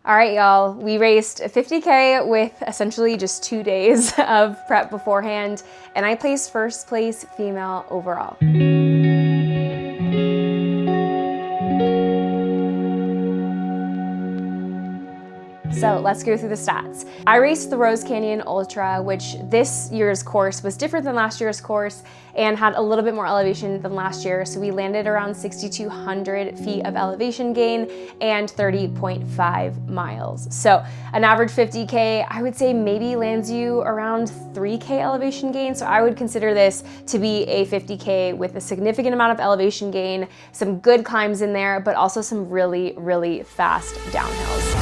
All right, y'all, we raced 50K with essentially just 2 days of prep beforehand, and I placed first place female overall. So let's go through the stats. I raced the Rose Canyon Ultra, which this year's course was different than last year's course and had a little bit more elevation than last year. So we landed around 6,200 feet of elevation gain and 30.5 miles. So an average 50K, I would say maybe lands you around 3K elevation gain. So I would consider this to be a 50K with a significant amount of elevation gain, some good climbs in there, but also some really, really fast downhills.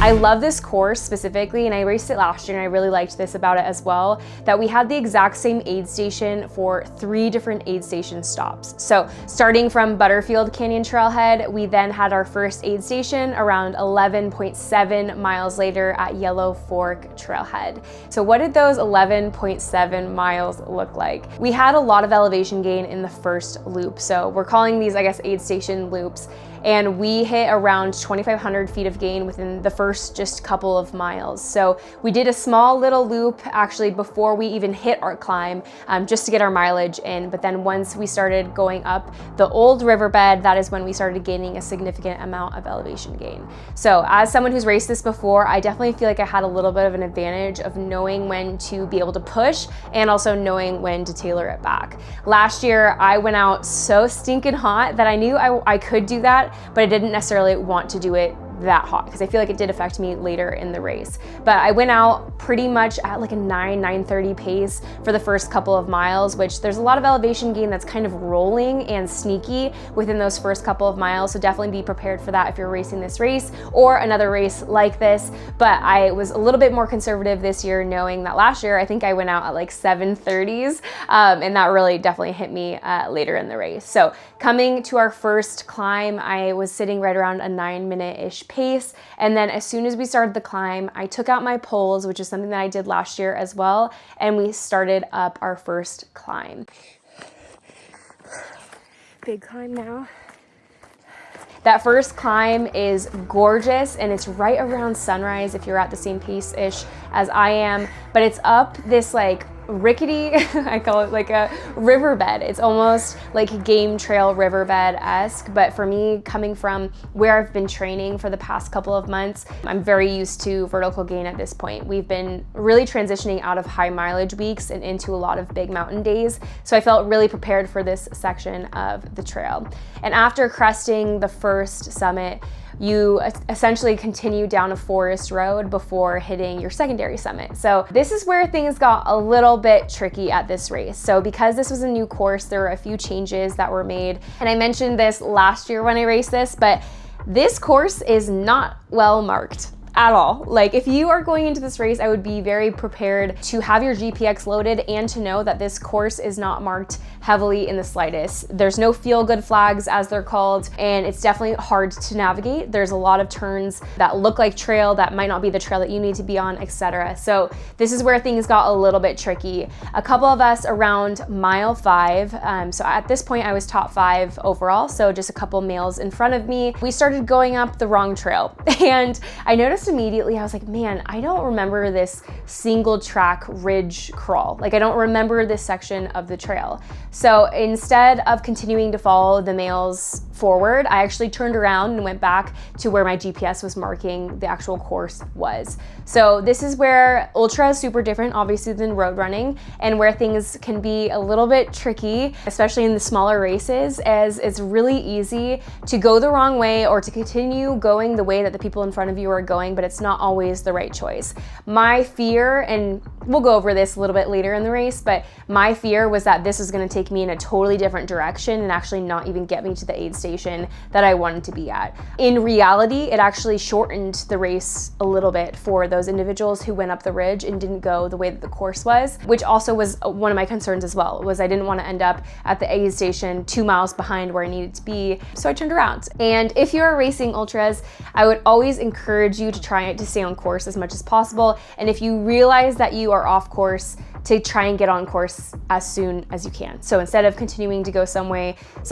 I love this course specifically, and I raced it last year and I really liked this about it as well, that we had the exact same aid station for 3 different aid station stops. So starting from Butterfield Canyon Trailhead, we then had our first aid station around 11.7 miles later at Yellow Fork Trailhead. So what did those 11.7 miles look like? We had a lot of elevation gain in the first loop. So we're calling these, I guess, aid station loops. And we hit around 2,500 feet of gain within the first just couple of miles. So we did a small little loop actually before we even hit our climb, just to get our mileage in. But then once we started going up the old riverbed, that is when we started gaining a significant amount of elevation gain. So as someone who's raced this before, I definitely feel like I had a little bit of an advantage of knowing when to be able to push and also knowing when to tailor it back. Last year, I went out so stinking hot that I knew I could do that, but I didn't necessarily want to do it that hot because I feel like it did affect me later in the race. But I went out pretty much at like a 9:30 pace for the first couple of miles, which there's a lot of elevation gain that's kind of rolling and sneaky within those first couple of miles. So definitely be prepared for that if you're racing this race or another race like this. But I was a little bit more conservative this year, knowing that last year I think I went out at like 7:30s, and that really definitely hit me later in the race. So coming to our first climb, I was sitting right around a 9-minute-ish pace. And then as soon as we started the climb, I took out my poles, which is something that I did last year as well. And we started up our first climb. Big climb now. That first climb is gorgeous and it's right around sunrise if you're at the same pace-ish as I am, but it's up this like rickety, I call it like a riverbed. It's almost like game trail riverbed-esque, but for me, coming from where I've been training for the past couple of months, I'm very used to vertical gain at this point. We've been really transitioning out of high mileage weeks and into a lot of big mountain days, so I felt really prepared for this section of the trail. And after cresting the first summit, you essentially continue down a forest road before hitting your secondary summit. So this is where things got a little bit tricky at this race. So because this was a new course, there were a few changes that were made. And I mentioned this last year when I raced this, but this course is not well marked at all. Like if you are going into this race, I would be very prepared to have your GPX loaded and to know that this course is not marked heavily in the slightest. There's no feel good flags as they're called, and it's definitely hard to navigate. There's a lot of turns that look like trail that might not be the trail that you need to be on, etc. So this is where things got a little bit tricky. A couple of us around mile 5, so at this point I was top 5 overall, so just a couple males in front of me. We started going up the wrong trail and I noticed almost immediately I was like, man, I don't remember this single track ridge crawl. Like I don't remember this section of the trail. So instead of continuing to follow the males forward, I actually turned around and went back to where my GPS was marking the actual course was. So this is where ultra is super different, obviously, than road running, and where things can be a little bit tricky, especially in the smaller races, as it's really easy to go the wrong way or to continue going the way that the people in front of you are going, but it's not always the right choice. My fear, and we'll go over this a little bit later in the race, but my fear was that this was going to take me in a totally different direction and actually not even get me to the aid station that I wanted to be at. In reality, it actually shortened the race a little bit for those individuals who went up the ridge and didn't go the way that the course was, which also was one of my concerns as well, was I didn't want to end up at the aid station 2 miles behind where I needed to be. So I turned around. And if you're racing ultras, I would always encourage you to try to stay on course as much as possible. And if you realize that you are off course, to try and get on course as soon as you can. So instead of continuing to go some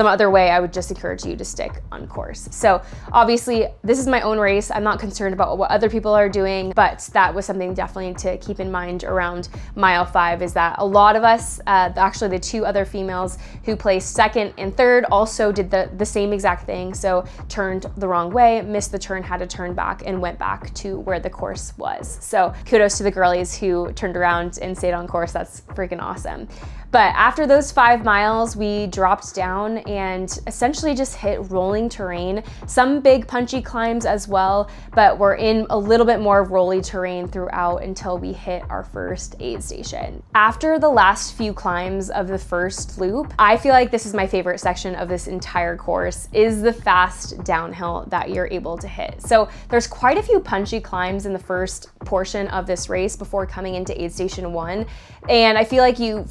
other way, I would just encourage you to stick on course. So obviously this is my own race. I'm not concerned about what other people are doing, but that was something definitely to keep in mind around mile 5, is that a lot of us, actually the 2 other females who placed 2nd and 3rd also did the same exact thing. So turned the wrong way, missed the turn, had to turn back and went back to where the course was. So kudos to the girlies who turned around and stayed on course. That's freaking awesome. But after those 5 miles, we dropped down and essentially just hit rolling terrain, some big punchy climbs as well, but we're in a little bit more rolly terrain throughout until we hit our first aid station. After the last few climbs of the first loop, I feel like this is my favorite section of this entire course, is the fast downhill that you're able to hit. So there's quite a few punchy climbs in the first portion of this race before coming into aid station 1. And I feel like you're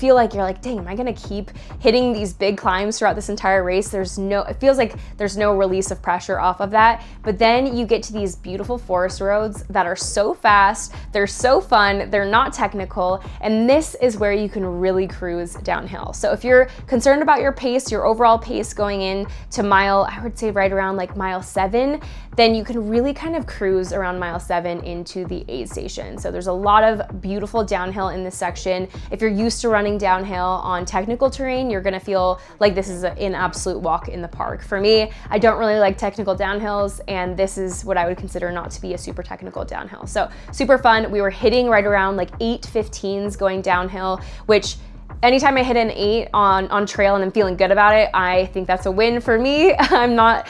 like, dang, am I gonna keep hitting these big climbs throughout this entire race? It feels like there's no release of pressure off of that. But then you get to these beautiful forest roads that are so fast, they're so fun, they're not technical, and this is where you can really cruise downhill. So if you're concerned about your pace, your overall pace going in to I would say right around like mile 7, then you can really kind of cruise around mile 7 into the aid station. So there's a lot of beautiful downhill in this section. If you're used to running downhill on technical terrain, you're gonna feel like this is an absolute walk in the park. For me, I don't really like technical downhills, and this is what I would consider not to be a super technical downhill. So super fun. We were hitting right around like 8:15s going downhill, which anytime I hit an 8 on trail and I'm feeling good about it, I think that's a win for me. I'm not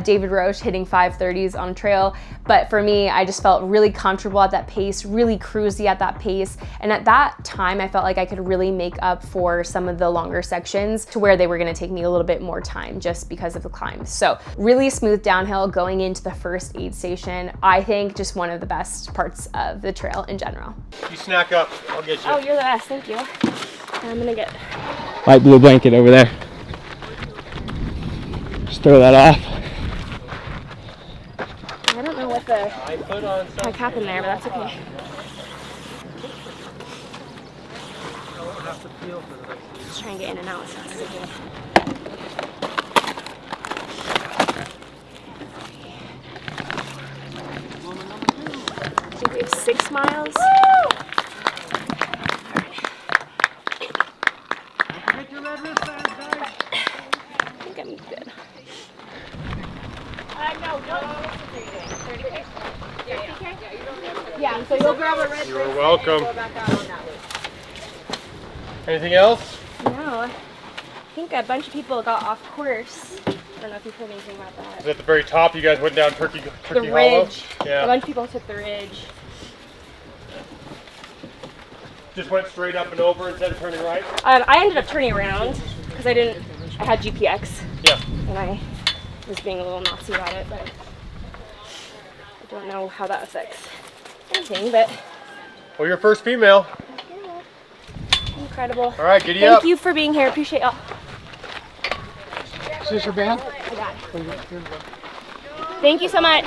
David Roche hitting 5:30s on trail, but for me, I just felt really comfortable at that pace, really cruisy at that pace. And at that time, I felt like I could really make up for some of the longer sections to where they were gonna take me a little bit more time just because of the climbs. So really smooth downhill going into the first aid station. I think just one of the best parts of the trail in general. You snack up, I'll get you. Oh, you're the best, thank you. I'm gonna get light blue blanket over there. Just throw that off. I don't know what the heck happened there, but that's okay. Just try and get in and out as fast as I can. I think we have 6 miles. Good. Yeah, so you'll grab a red. You're welcome. Anything else? No. I think a bunch of people got off course. I don't know if you've heard anything about that. Is at the very top, you guys went down Turkey the Hollow? ridge. Yeah. A bunch of people took the ridge. Just went straight up and over instead of turning right? I ended up turning around because I had GPX. Yeah. And I was being a little Nazi about it, but I don't know how that affects anything, but. Well, you're first female. Incredible. All right, giddy up. Thank you for being here. Appreciate y'all. Is this your band? I got it. Thank you so much.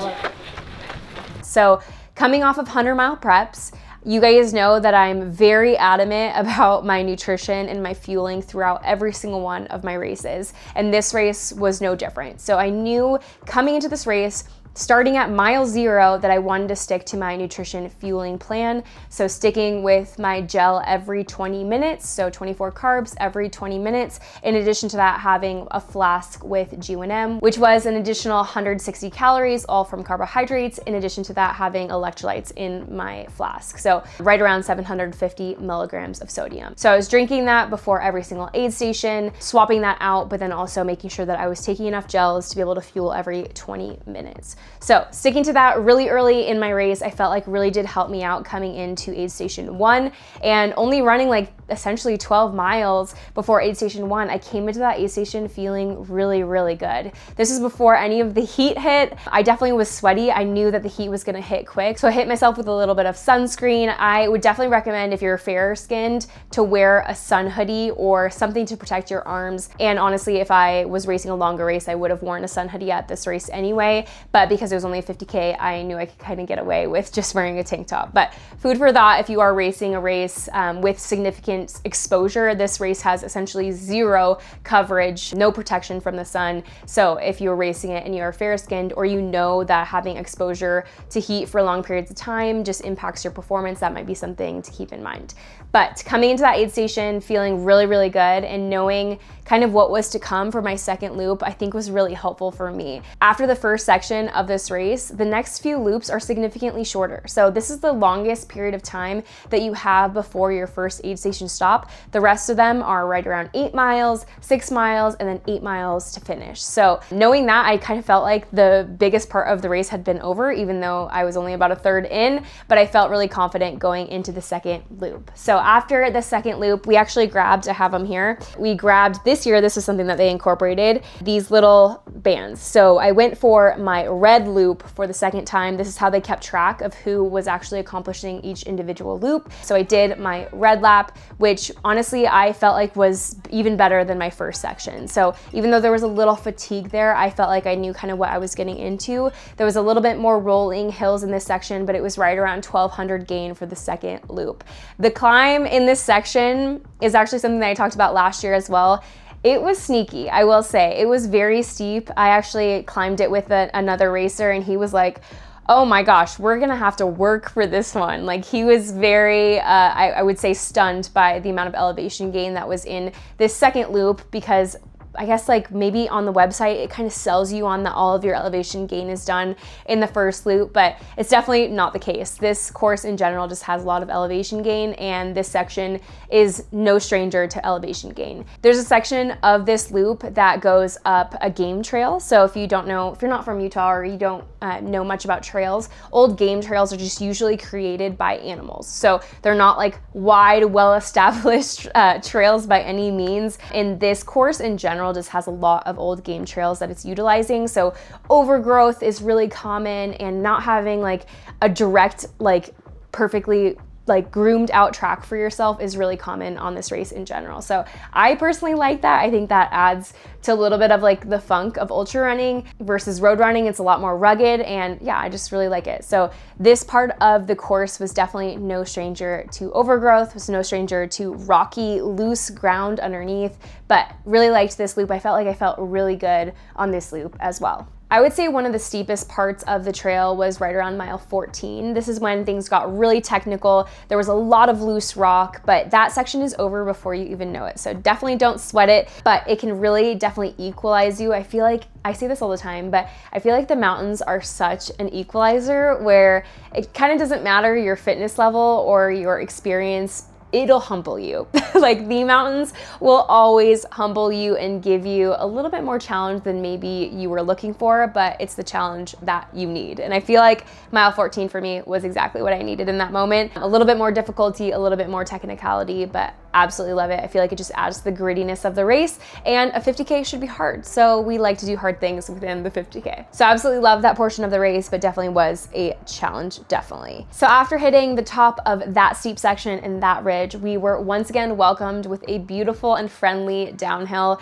So, coming off of 100-mile preps, you guys know that I'm very adamant about my nutrition and my fueling throughout every single one of my races. And this race was no different. So I knew coming into this race, starting at mile 0 that I wanted to stick to my nutrition fueling plan. So sticking with my gel every 20 minutes, so 24 carbs every 20 minutes. In addition to that, having a flask with G1M, which was an additional 160 calories, all from carbohydrates. In addition to that, having electrolytes in my flask. So right around 750 milligrams of sodium. So I was drinking that before every single aid station, swapping that out, but then also making sure that I was taking enough gels to be able to fuel every 20 minutes. So sticking to that really early in my race, I felt like really did help me out coming into aid station 1, and only running like essentially 12 miles before aid station 1, I came into that aid station feeling really, really good. This is before any of the heat hit. I definitely was sweaty. I knew that the heat was gonna hit quick. So I hit myself with a little bit of sunscreen. I would definitely recommend, if you're fairer skinned, to wear a sun hoodie or something to protect your arms. And honestly, if I was racing a longer race, I would have worn a sun hoodie at this race anyway. But because it was only a 50K, I knew I could kind of get away with just wearing a tank top. But food for thought, if you are racing a race with significant exposure, this race has essentially 0 coverage, no protection from the sun. So if you're racing it and you're fair skinned, or you know that having exposure to heat for long periods of time just impacts your performance, that might be something to keep in mind. But coming into that aid station feeling really, really good, and knowing kind of what was to come for my second loop, I think was really helpful for me. After the first section of this race, the next few loops are significantly shorter. So this is the longest period of time that you have before your first aid station stop. The rest of them are right around 8 miles, 6 miles, and then 8 miles to finish. So knowing that, I kind of felt like the biggest part of the race had been over, even though I was only about a third in, but I felt really confident going into the second loop. So after the second loop, we actually grabbed, I have them here, we grabbed this year, this is something that they incorporated, these little bands. So I went for my red loop for the second time. This is how they kept track of who was actually accomplishing each individual loop. So I did my red lap, which honestly I felt like was even better than my first section. So even though there was a little fatigue there, I felt like I knew kind of what I was getting into. There was a little bit more rolling hills in this section, but it was right around 1200 gain for the second loop. The climb in this section is actually something that I talked about last year as well. It was sneaky, I will say. It was very steep. I actually climbed it with another racer, and he was like, oh my gosh, we're gonna have to work for this one. Like, he was very, I would say, stunned by the amount of elevation gain that was in this second loop, because I guess like maybe on the website, it kind of sells you on that all of your elevation gain is done in the first loop, but it's definitely not the case. This course in general just has a lot of elevation gain, and this section is no stranger to elevation gain. There's a section of this loop that goes up a game trail. So if you don't know, if you're not from Utah or you don't know much about trails, old game trails are just usually created by animals. So they're not like wide, well-established trails by any means. And this course in general just has a lot of old game trails that it's utilizing. So overgrowth is really common, and not having like a direct, like perfectly like groomed out track for yourself is really common on this race in general. So I personally like that. I think that adds to a little bit of like the funk of ultra running versus road running. It's a lot more rugged, and yeah, I just really like it. So this part of the course was definitely no stranger to overgrowth, was no stranger to rocky, loose ground underneath, but really liked this loop. I felt like I felt really good on this loop as well. I would say one of the steepest parts of the trail was right around mile 14. This is when things got really technical. There was a lot of loose rock, but that section is over before you even know it. So definitely don't sweat it, but it can really definitely equalize you. I feel like, I say this all the time, but I feel like the mountains are such an equalizer where it kind of doesn't matter your fitness level or your experience, it'll humble you. Like, the mountains will always humble you and give you a little bit more challenge than maybe you were looking for, but it's the challenge that you need. And I feel like mile 14 for me was exactly what I needed in that moment. A little bit more difficulty, a little bit more technicality, but absolutely love it. I feel like it just adds to the grittiness of the race, and a 50K should be hard. So we like to do hard things within the 50K. So I absolutely love that portion of the race, but definitely was a challenge, definitely. So after hitting the top of that steep section and that ridge, we were once again welcomed with a beautiful and friendly downhill.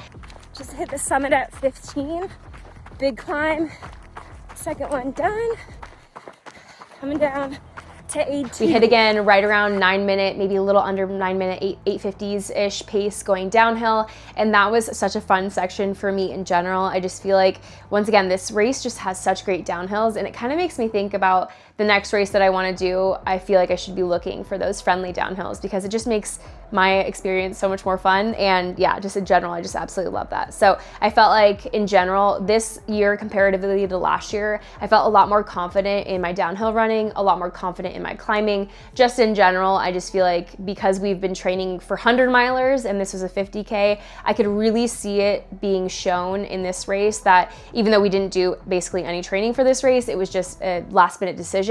Just hit the summit at 15, big climb, second one done. Coming down to aid 2. We hit again right around 9 minute, maybe a little under 9 minute, 8:50s-ish pace going downhill. And that was such a fun section for me in general. I just feel like, once again, this race just has such great downhills, and it kind of makes me think about the next race that I want to do. I feel like I should be looking for those friendly downhills because it just makes my experience so much more fun. And yeah, just in general, I just absolutely love that. So I felt like in general, this year comparatively to last year, I felt a lot more confident in my downhill running, a lot more confident in my climbing. Just in general, I just feel like because we've been training for 100 milers and this was a 50K, I could really see it being shown in this race that even though we didn't do basically any training for this race, it was just a last minute decision,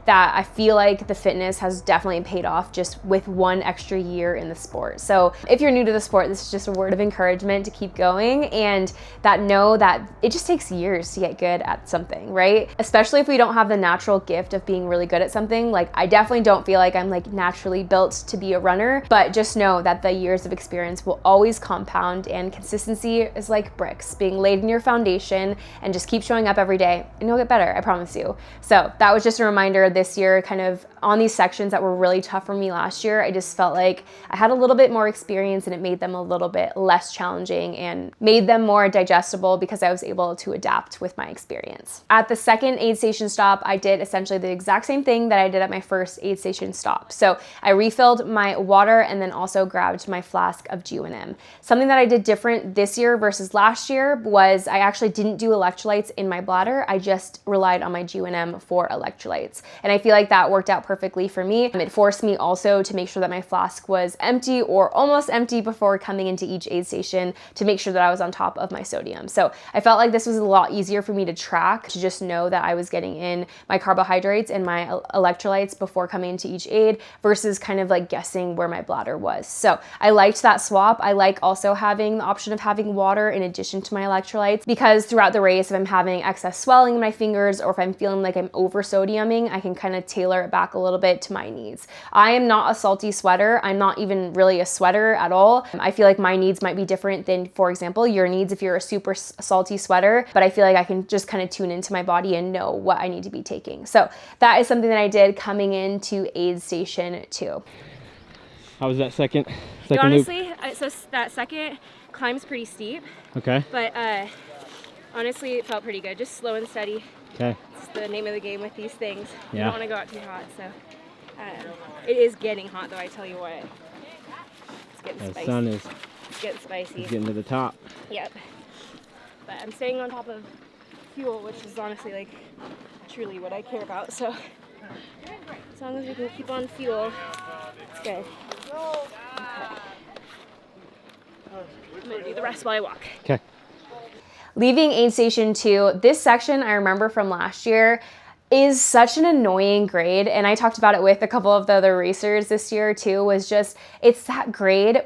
that I feel like the fitness has definitely paid off just with one extra year in the sport. So if you're new to the sport, this is just a word of encouragement to keep going, and that know that it just takes years to get good at something, right? Especially if we don't have the natural gift of being really good at something. Like, I definitely don't feel like I'm like naturally built to be a runner, but just know that the years of experience will always compound, and consistency is like bricks being laid in your foundation, and just keep showing up every day and you'll get better, I promise you. So that was just a reminder this year, kind of on these sections that were really tough for me last year. I just felt like I had a little bit more experience, and it made them a little bit less challenging and made them more digestible because I was able to adapt with my experience. At the second aid station stop, I did essentially the exact same thing that I did at my first aid station stop. So I refilled my water and then also grabbed my flask of G&M. Something that I did different this year versus last year was I actually didn't do electrolytes in my bladder. I just relied on my G&M for electrolytes. And I feel like that worked out perfectly for me. It forced me also to make sure that my flask was empty or almost empty before coming into each aid station to make sure that I was on top of my sodium. So I felt like this was a lot easier for me to track, to just know that I was getting in my carbohydrates and my electrolytes before coming into each aid versus kind of like guessing where my bladder was. So I liked that swap. I like also having the option of having water in addition to my electrolytes, because throughout the race, if I'm having excess swelling in my fingers or if I'm feeling like I'm over sodiuming, I can kind of tailor it back a little bit to my needs. I am not a salty sweater. I'm not even really a sweater at all. I feel like my needs might be different than, for example, your needs if you're a super salty sweater, but I feel like I can just kind of tune into my body and know what I need to be taking. So that is something that I did coming into aid station 2. How was that second Honestly, loop? so that second climb's pretty steep. Okay. But honestly, it felt pretty good. Just slow and steady. Okay. It's the name of the game with these things. You Yeah. don't want to go out too hot, so it is getting hot though, I tell you what. It's getting The spicy. sun is It's getting spicy. getting to the top. Yep. But I'm staying on top of fuel, which is honestly like truly what I care about. So as long as we can keep on fuel, it's good. Okay. I'm gonna do the rest while I walk. Okay. Leaving aid station 2, this section I remember from last year is such an annoying grade, and I talked about it with a couple of the other racers this year too, was just, it's that grade,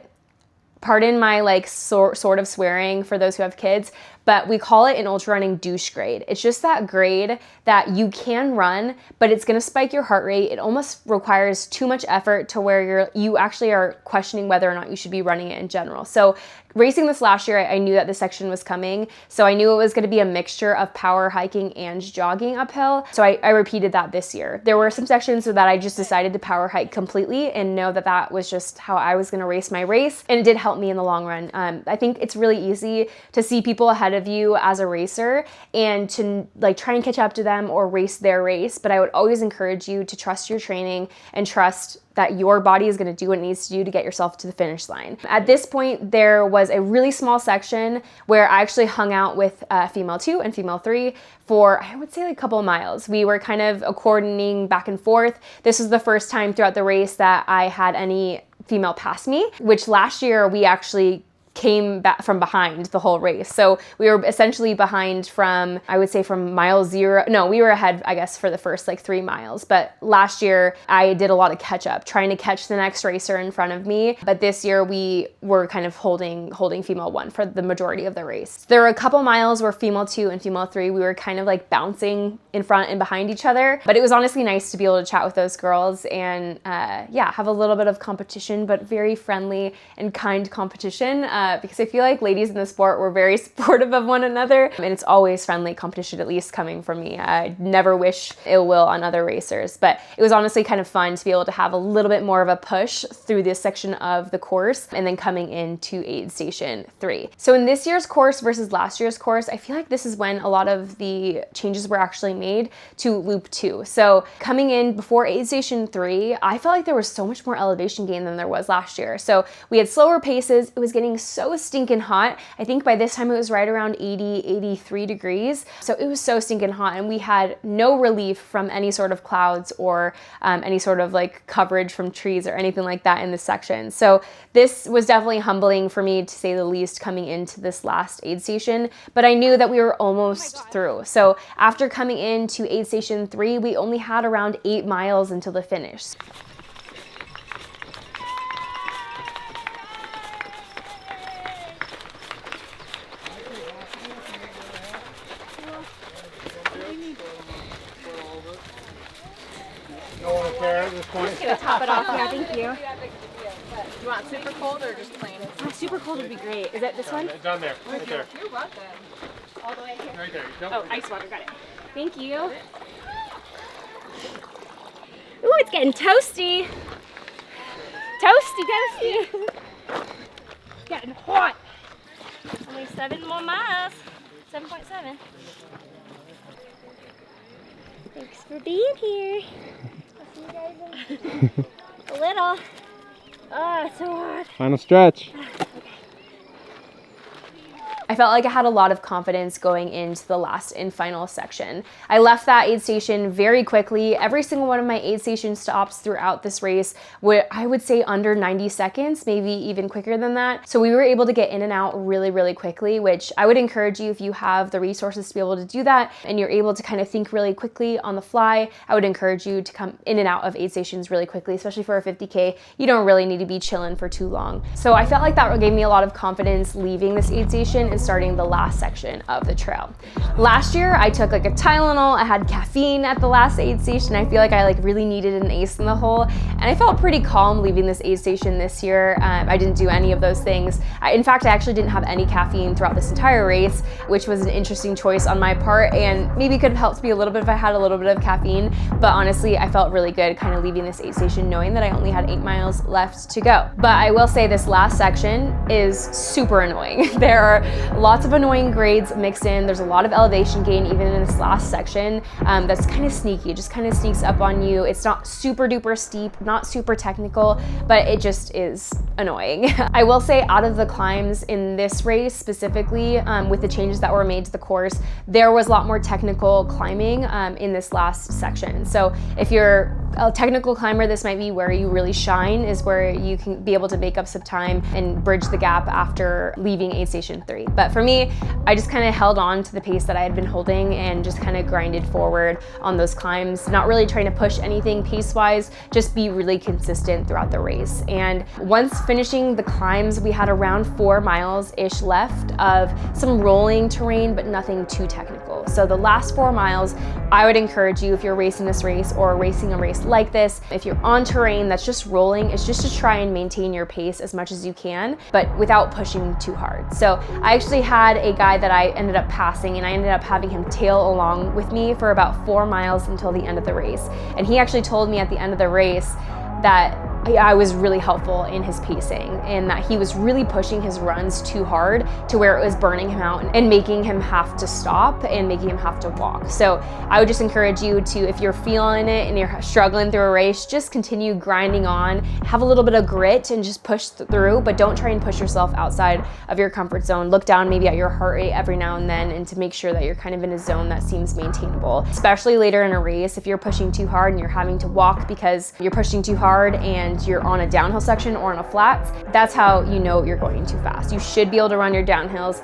pardon my like sort of swearing for those who have kids, but we call it in ultra running douche grade. It's just that grade that you can run, but it's gonna spike your heart rate. It almost requires too much effort to where you actually are questioning whether or not you should be running it in general. So racing this last year, I knew that this section was coming. So I knew it was gonna be a mixture of power hiking and jogging uphill. So I repeated that this year. There were some sections that I just decided to power hike completely and know that that was just how I was gonna race my race. And it did help me in the long run. I think it's really easy to see people ahead of you as a racer and to like try and catch up to them or race their race. But I would always encourage you to trust your training and trust that your body is going to do what it needs to do to get yourself to the finish line. At this point, there was a really small section where I actually hung out with female 2 and female 3 for, I would say, like a couple of miles. We were kind of coordinating back and forth. This was the first time throughout the race that I had any female pass me, which last year we actually came back from behind the whole race. So we were essentially behind from, I would say from mile 0. No, we were ahead, I guess, for the first like 3 miles. But last year I did a lot of catch up, trying to catch the next racer in front of me. But this year we were kind of holding female 1 for the majority of the race. There were a couple miles where female 2 and female 3, we were kind of like bouncing in front and behind each other. But it was honestly nice to be able to chat with those girls and yeah, have a little bit of competition, but very friendly and kind competition. because I feel like ladies in the sport were very supportive of one another, and it's always friendly competition, at least coming from me. I never wish ill will on other racers, but it was honestly kind of fun to be able to have a little bit more of a push through this section of the course and then coming into aid station 3. So in this year's course versus last year's course, I feel like this is when a lot of the changes were actually made to loop 2. So coming in before aid station 3, I felt like there was so much more elevation gain than there was last year. So we had slower paces. It was getting so stinking hot. I think by this time it was right around 80, 83 degrees. So it was so stinking hot, and we had no relief from any sort of clouds or any sort of like coverage from trees or anything like that in this section. So this was definitely humbling for me, to say the least, coming into this last aid station, but I knew that we were almost through. So after coming into aid station 3, we only had around 8 miles until the finish. No one is there at this point. Just gonna top it off. Yeah, thank you. You want super cold or just plain? Super cold would be great. Is that this one? It's on there, right there. You brought them. All the way here. Right there. Nope. Oh, ice water, got it. Thank you. Ooh, it's getting toasty. Toasty. Getting hot. Only 7 more miles. 7.7. Thanks for being here. I'll see you guys in a little. Oh, it's so hot. Final stretch. I felt like I had a lot of confidence going into the last and final section. I left that aid station very quickly. Every single one of my aid station stops throughout this race were, I would say, under 90 seconds, maybe even quicker than that. So we were able to get in and out really, really quickly, which I would encourage you, if you have the resources to be able to do that and you're able to kind of think really quickly on the fly, I would encourage you to come in and out of aid stations really quickly, especially for a 50K. You don't really need to be chilling for too long. So I felt like that gave me a lot of confidence leaving this aid station and starting the last section of the trail. Last year, I took like a Tylenol. I had caffeine at the last aid station. I feel like I really needed an ace in the hole, and I felt pretty calm leaving this aid station this year. I didn't do any of those things. In fact, I actually didn't have any caffeine throughout this entire race, which was an interesting choice on my part, and maybe could have helped me a little bit if I had a little bit of caffeine. But honestly, I felt really good kind of leaving this aid station knowing that I only had 8 miles left to go. But I will say this last section is super annoying. There are lots of annoying grades mixed in. There's a lot of elevation gain even in this last section that's kind of sneaky. It just kind of sneaks up on you. It's not super duper steep, not super technical, but it just is annoying. I will say, out of the climbs in this race specifically, with the changes that were made to the course, there was a lot more technical climbing in this last section. So if you're a technical climber, this might be where you really shine, is where you can be able to make up some time and bridge the gap after leaving aid station 3. But for me, I just kind of held on to the pace that I had been holding and just kind of grinded forward on those climbs, not really trying to push anything pace-wise, just be really consistent throughout the race. And once finishing the climbs, we had around 4 miles-ish left of some rolling terrain, but nothing too technical. So the last 4 miles, I would encourage you, if you're racing this race or racing a race like this, if you're on terrain that's just rolling, it's just to try and maintain your pace as much as you can, but without pushing too hard. So I actually had a guy that I ended up passing, and I ended up having him tail along with me for about 4 miles until the end of the race. And he actually told me at the end of the race that I was really helpful in his pacing, and that he was really pushing his runs too hard to where it was burning him out and making him have to stop and making him have to walk. So I would just encourage you to, if you're feeling it and you're struggling through a race, just continue grinding on, have a little bit of grit and just push through, but don't try and push yourself outside of your comfort zone. Look down maybe at your heart rate every now and then, and to make sure that you're kind of in a zone that seems maintainable, especially later in a race. If you're pushing too hard and you're having to walk because you're pushing too hard and you're on a downhill section or on a flat, that's how you know you're going too fast. You should be able to run your downhills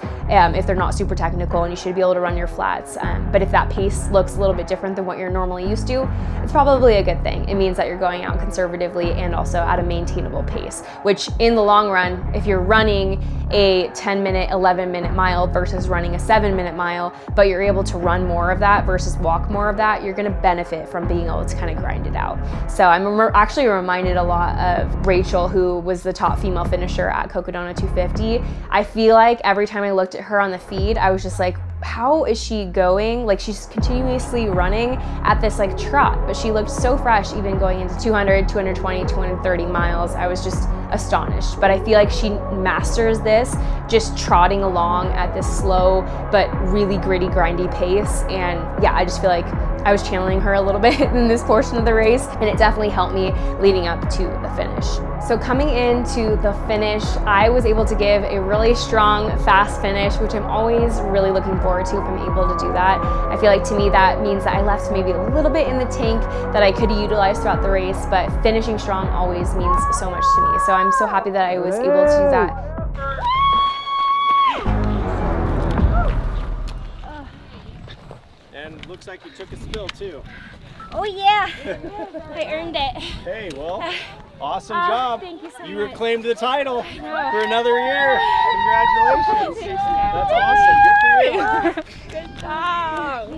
if they're not super technical, and you should be able to run your flats. But if that pace looks a little bit different than what you're normally used to, it's probably a good thing. It means that you're going out conservatively and also at a maintainable pace, which in the long run, if you're running a 10-minute, 11-minute mile versus running a 7-minute mile, but you're able to run more of that versus walk more of that, you're gonna benefit from being able to kind of grind it out. So I'm actually reminded a lot of Rachel, who was the top female finisher at Cocodona 250. I feel like every time I looked at her on the feed, I was just like, how is she going? Like, she's continuously running at this like trot, but she looked so fresh even going into 200, 220, 230 miles. I was just astonished. But I feel like she masters this just trotting along at this slow but really gritty, grindy pace. And yeah, I just feel like I was channeling her a little bit in this portion of the race, and it definitely helped me leading up to the finish. So coming into the finish, I was able to give a really strong, fast finish, which I'm always really looking forward to if I'm able to do that. I feel like to me that means that I left maybe a little bit in the tank that I could utilize throughout the race, but finishing strong always means so much to me. So I'm so happy that I was able to do that. And looks like you took a spill too. Oh yeah, I earned it. Hey, well, awesome job. Thank you so much. You reclaimed the title for another year. Congratulations. That's awesome. Good for you. Good job.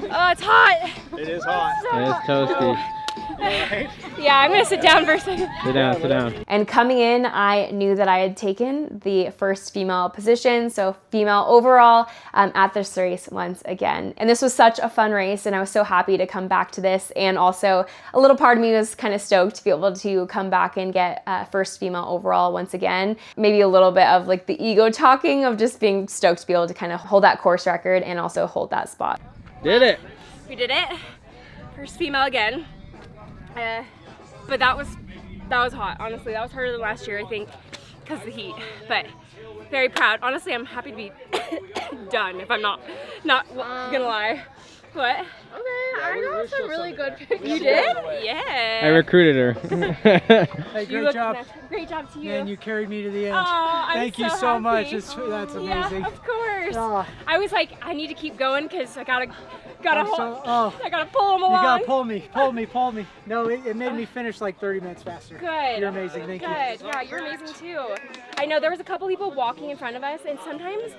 Oh, it's hot. It is hot. It is toasty. Right? Yeah, I'm gonna sit down for a second. Sit down, sit down. And coming in, I knew that I had taken the first female position, so female overall at this race once again. And this was such a fun race, and I was so happy to come back to this. And also, a little part of me was kind of stoked to be able to come back and get first female overall once again. Maybe a little bit of like the ego talking of just being stoked to be able to kind of hold that course record and also hold that spot. Did it. We did it. First female again. But that was hot. Honestly, that was harder than last year, I think, because of the heat. But very proud. Honestly, I'm happy to be done. If I'm not gonna lie. What? Okay, I got some really good pictures. You did? Yeah. I recruited her. Hey, great job. Great job to you. Man, you carried me to the end. Oh, Thank you so so much. happy. That's amazing. Yeah, of course. Oh. I was like, I need to keep going because I gotta I gotta pull them along. You gotta pull me. No, it made me finish like 30 minutes faster. Good. You're amazing. Thank you. Good. Yeah, you're amazing too. I know there was a couple people walking in front of us, and sometimes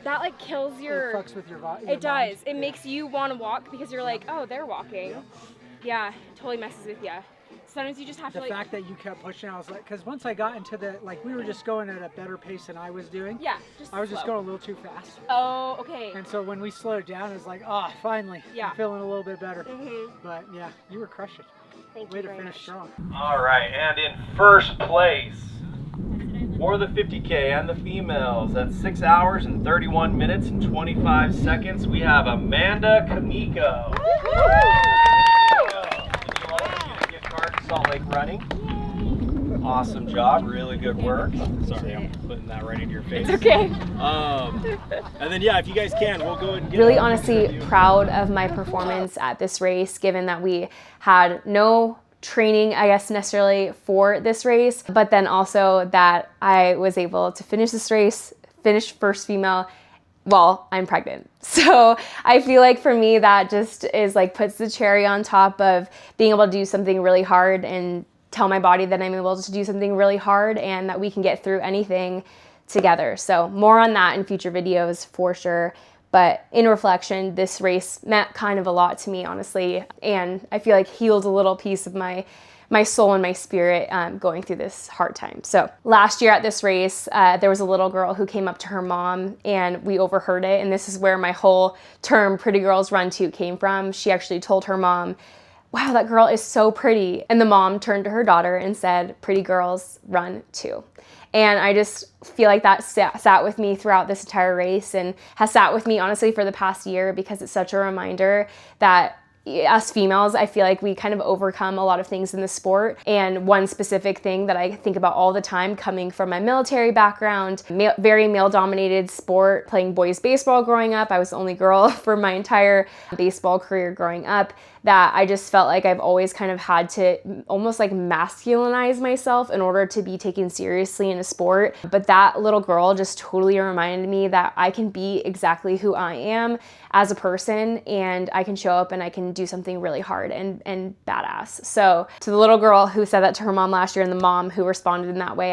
that like kills your. It fucks with your body. It does. It makes you want to walk because you're like, oh, they're walking. Yeah, totally messes with you. Sometimes you just have The to like. fact that you kept pushing, I was like, because once I got into the, like, we were just going at a better pace than I was doing. Yeah, just I was just slow. going a little too fast. Oh, okay. And so when we slowed down, it was like, oh, finally. Yeah. I'm feeling a little bit better. Mhm. But yeah, you were crushing. Thank Way you to very finish much. strong. All right, and in first place for the 50K and the females at 6 hours and 31 minutes and 25 seconds, we have Amanda Kimiko. Gift card to Salt Lake Running. Awesome job, really good work. Sorry, I'm putting that right into your face. It's okay. And then yeah, if you guys can, we'll go ahead and get Really honestly proud of my performance at this race, given that we had no training, I guess, necessarily for this race, but then also that I was able to finish this race, finish first female while I'm pregnant. So I feel like for me, that just is like puts the cherry on top of being able to do something really hard and tell my body that I'm able to do something really hard and that we can get through anything together. So more on that in future videos for sure. But in reflection, this race meant kind of a lot to me, honestly. And I feel like healed a little piece of my soul and my spirit going through this hard time. So last year at this race, there was a little girl who came up to her mom and we overheard it. And this is where my whole term Pretty Girls Run Too came from. She actually told her mom, wow, that girl is so pretty. And the mom turned to her daughter and said, pretty girls run too. And I just feel like that sat with me throughout this entire race and has sat with me honestly for the past year because it's such a reminder that us females, I feel like we kind of overcome a lot of things in the sport. And one specific thing that I think about all the time coming from my military background, very male-dominated sport, playing boys baseball growing up. I was the only girl for my entire baseball career growing up, that I just felt like I've always kind of had to almost like masculinize myself in order to be taken seriously in a sport. But that little girl just totally reminded me that I can be exactly who I am as a person, and I can show up and I can do something really hard and badass. So to the little girl who said that to her mom last year and the mom who responded in that way,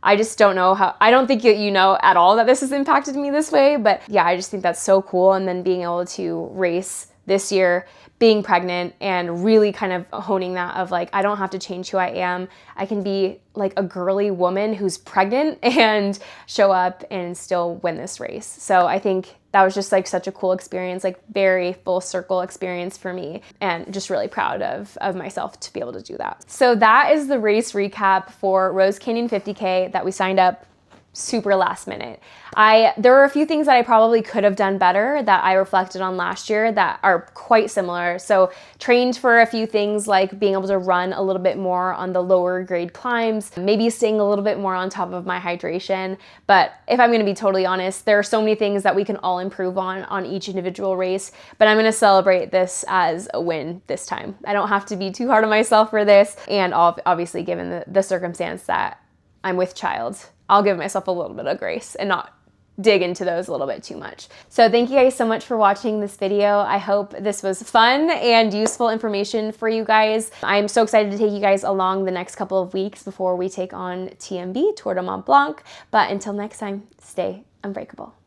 I just don't know how, I don't think you know at all that this has impacted me this way, but yeah, I just think that's so cool. And then being able to race this year, being pregnant, and really kind of honing that of like, I don't have to change who I am. I can be like a girly woman who's pregnant and show up and still win this race. So I think that was just like such a cool experience, like very full circle experience for me, and just really proud of myself to be able to do that. So that is the race recap for Rose Canyon 50K that we signed up super last minute. There were a few things that I probably could have done better that I reflected on last year that are quite similar. So trained for a few things like being able to run a little bit more on the lower grade climbs, maybe staying a little bit more on top of my hydration. But if I'm gonna be totally honest, there are so many things that we can all improve on each individual race, but I'm gonna celebrate this as a win this time. I don't have to be too hard on myself for this. And obviously given the circumstance that I'm with child, I'll give myself a little bit of grace and not dig into those a little bit too much. So thank you guys so much for watching this video. I hope this was fun and useful information for you guys. I'm so excited to take you guys along the next couple of weeks before we take on TMB, Tour de Mont Blanc. But until next time, stay unbreakable.